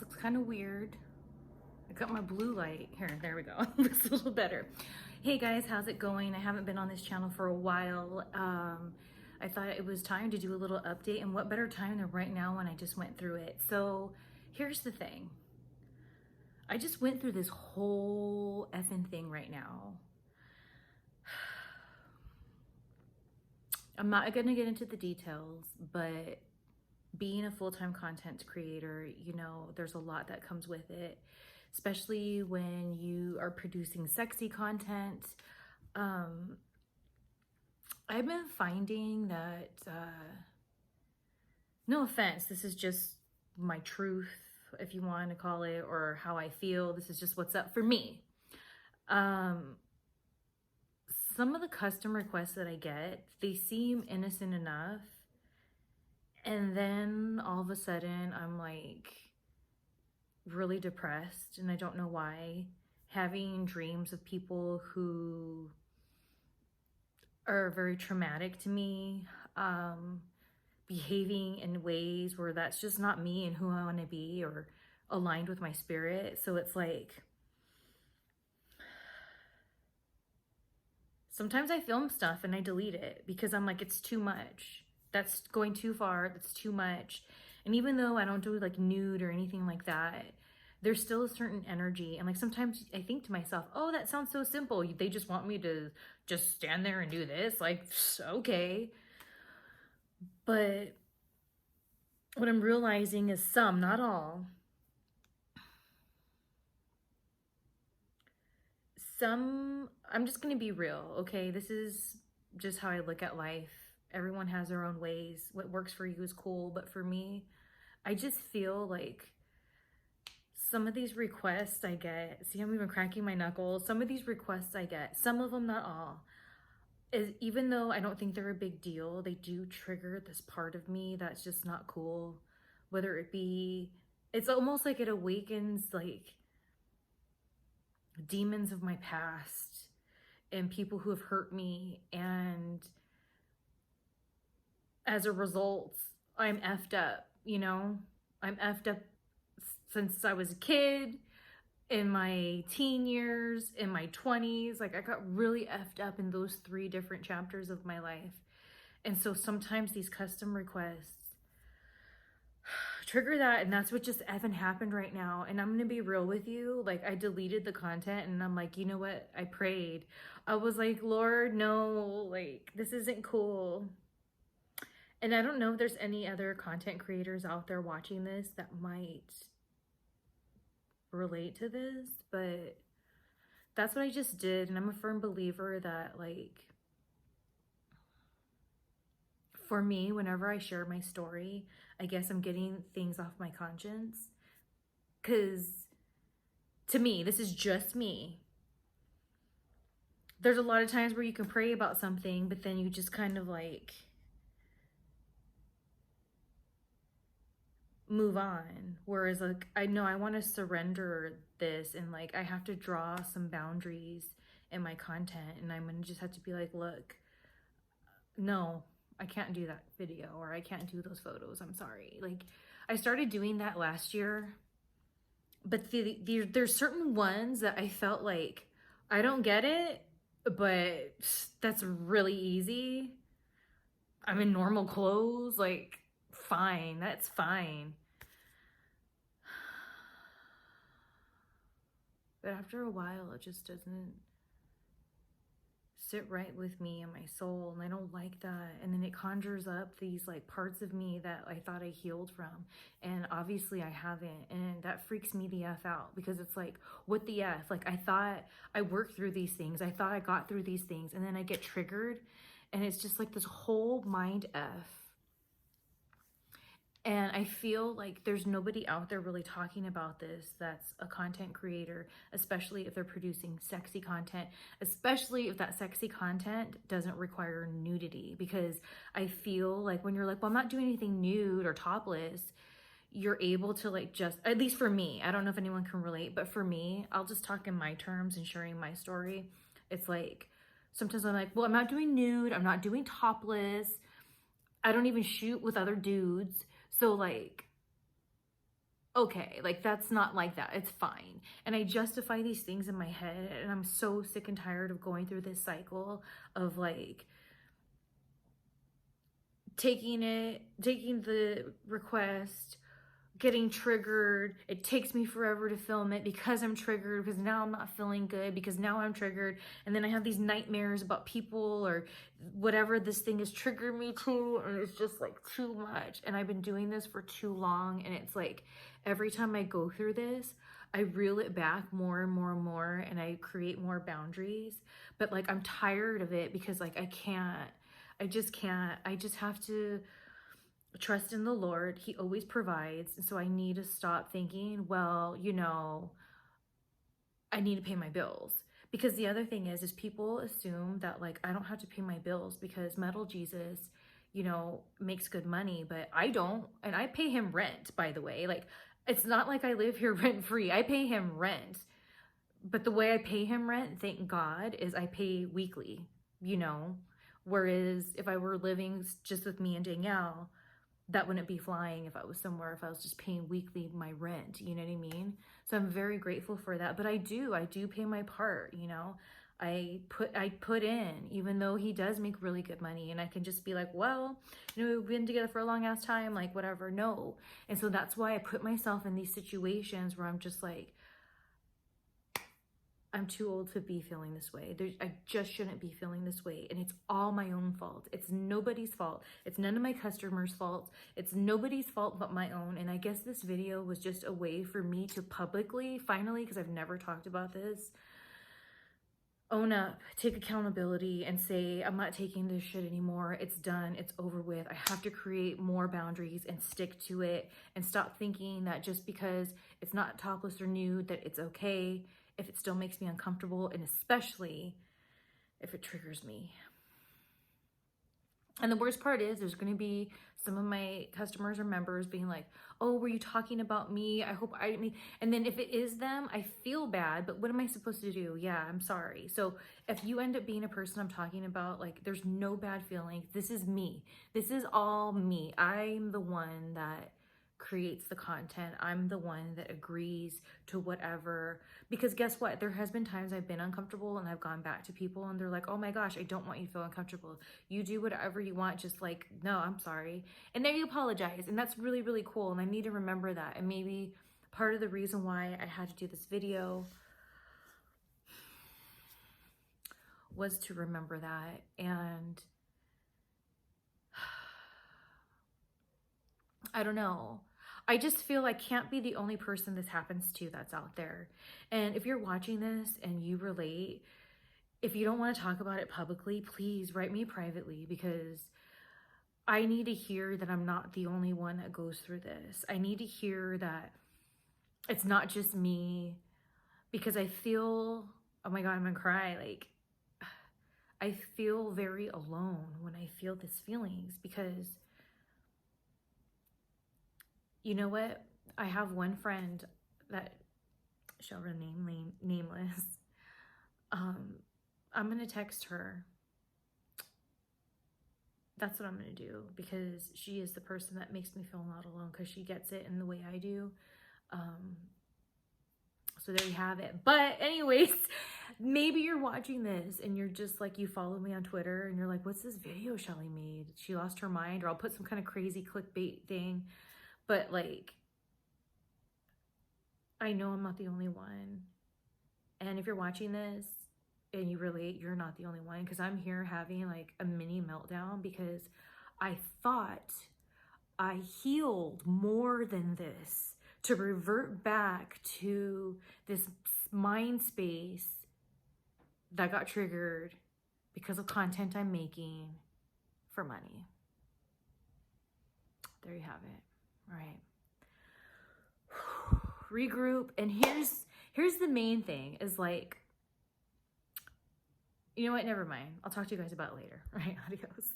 looks kind of weird. I got my blue light. Here, there we go. Looks a little better. Hey guys, how's it going? I haven't been on this channel for a while. I thought it was time to do a little update, and what better time than right now when I just went through it. So here's the thing. I just went through this whole effing thing right now. I'm not gonna get into the details, but being a full-time content creator, you know, there's a lot that comes with it, especially when you are producing sexy content. I've been finding that, no offense, this is just my truth, if you want to call it, or how I feel. This is just what's up for me. Some of the custom requests that I get, they seem innocent enough. And then all of a sudden I'm like really depressed, and I don't know why. Having dreams of people who are very traumatic to me, behaving in ways where that's just not me and who I want to be or aligned with my spirit. So it's like, sometimes I film stuff and I delete it because I'm like, it's too much. That's going too far. That's too much. And even though I don't do like nude or anything like that, there's still a certain energy. And like sometimes I think to myself, oh, that sounds so simple. They just want me to just stand there and do this. Like, okay. But what I'm realizing is some, not all, I'm just going to be real, okay? This is just how I look at life. Everyone has their own ways. What works for you is cool, but for me, I just feel like some of these requests I get, see, I'm even cracking my knuckles. Some of these requests I get, some of them, not all, is even though I don't think they're a big deal, they do trigger this part of me that's just not cool. Whether it be, it's almost like it awakens like demons of my past and people who have hurt me, and as a result, I'm effed up, you know? I'm effed up since I was a kid, in my teen years, in my 20s. Like, I got really effed up in those 3 different chapters of my life. And so sometimes these custom requests trigger that, and that's what just effing happened right now. And I'm gonna be real with you, like, I deleted the content and I'm like, you know what? I prayed. I was like, Lord, no, like, this isn't cool. And I don't know if there's any other content creators out there watching this that might relate to this, but that's what I just did. And I'm a firm believer that, like, for me, whenever I share my story, I guess I'm getting things off my conscience. Because to me, this is just me. There's a lot of times where you can pray about something, but then you just kind of like move on. Whereas like, I know I want to surrender this, and like I have to draw some boundaries in my content, and I'm gonna just have to be like, look, no, I can't do that video, or I can't do those photos. I'm sorry. Like, I started doing that last year, but there's certain ones that I felt like, I don't get it, but that's really easy. I'm in normal clothes, like, fine, that's fine. But after a while, it just doesn't sit right with me and my soul, and I don't like that. And then it conjures up these like parts of me that I thought I healed from, and obviously I haven't, and that freaks me the F out, because it's like, what the F? Like, I thought I worked through these things, I thought I got through these things, and then I get triggered, and it's just like this whole mind F. And I feel like there's nobody out there really talking about this that's a content creator, especially if they're producing sexy content, especially if that sexy content doesn't require nudity. Because I feel like when you're like, well, I'm not doing anything nude or topless, you're able to like, just, at least for me, I don't know if anyone can relate, but for me, I'll just talk in my terms and sharing my story. It's like, sometimes I'm like, well, I'm not doing nude, I'm not doing topless, I don't even shoot with other dudes. So like, okay, like that's not like that. It's fine. And I justify these things in my head, and I'm so sick and tired of going through this cycle of like taking the request, getting triggered. It takes me forever to film it because I'm triggered, because now I'm not feeling good, because now I'm triggered. And then I have these nightmares about people or whatever this thing has triggered me to. And it's just like too much. And I've been doing this for too long. And it's like every time I go through this, I reel it back more and more and more. And I create more boundaries. But like I'm tired of it because like I just can't. I just have to trust in the Lord. He always provides. And so I need to stop thinking, well, you know, I need to pay my bills. Because the other thing is people assume that like I don't have to pay my bills because Metal Jesus, you know, makes good money, but I don't. And I pay him rent, by the way. Like it's not like I live here rent free. I pay him rent. But the way I pay him rent, thank God, is I pay weekly, you know. Whereas if I were living just with me and Danielle, that wouldn't be flying if I was somewhere, if I was just paying weekly my rent, you know what I mean? So I'm very grateful for that. But I do pay my part, you know. I put in, even though he does make really good money, and I can just be like, well, you know, we've been together for a long ass time, like whatever. No. And so that's why I put myself in these situations where I'm just like, I'm too old to be feeling this way. I just shouldn't be feeling this way. And it's all my own fault. It's nobody's fault. It's none of my customers' fault. It's nobody's fault but my own. And I guess this video was just a way for me to publicly, finally, because I've never talked about this, own up, take accountability, and say, I'm not taking this shit anymore. It's done. It's over with. I have to create more boundaries and stick to it and stop thinking that just because it's not topless or nude that it's okay if it still makes me uncomfortable, and especially if it triggers me. And the worst part is there's going to be some of my customers or members being like, oh, were you talking about me? I hope I didn't mean. And then if it is them, I feel bad, but what am I supposed to do? Yeah, I'm sorry. So if you end up being a person I'm talking about, like there's no bad feelings. This is me. This is all me. I'm the one that creates the content. I'm the one that agrees to whatever, because guess what? There has been times I've been uncomfortable and I've gone back to people and they're like, oh my gosh, I don't want you to feel uncomfortable. You do whatever you want. Just like, no, I'm sorry. And then you apologize. And that's really, really cool. And I need to remember that. And maybe part of the reason why I had to do this video was to remember that. And I don't know. I just feel I can't be the only person this happens to that's out there. And if you're watching this and you relate, if you don't want to talk about it publicly, please write me privately, because I need to hear that I'm not the only one that goes through this. I need to hear that it's not just me, because I feel, oh my God, I'm gonna cry. Like, I feel very alone when I feel these feelings, because you know what? I have one friend that shall remain nameless. I'm going to text her. That's what I'm going to do, because she is the person that makes me feel not alone, because she gets it in the way I do. So there you have it. But anyways, maybe you're watching this and you're just like, you follow me on Twitter and you're like, what's this video Shelly made? She lost her mind, or I'll put some kind of crazy clickbait thing. But like, I know I'm not the only one. And if you're watching this and you relate, you're not the only one, because I'm here having like a mini meltdown because I thought I healed more than this to revert back to this mind space that got triggered because of content I'm making for money. There you have it. All right. Regroup. And here's the main thing is like, you know what? Never mind. I'll talk to you guys about it later. All right. Adios.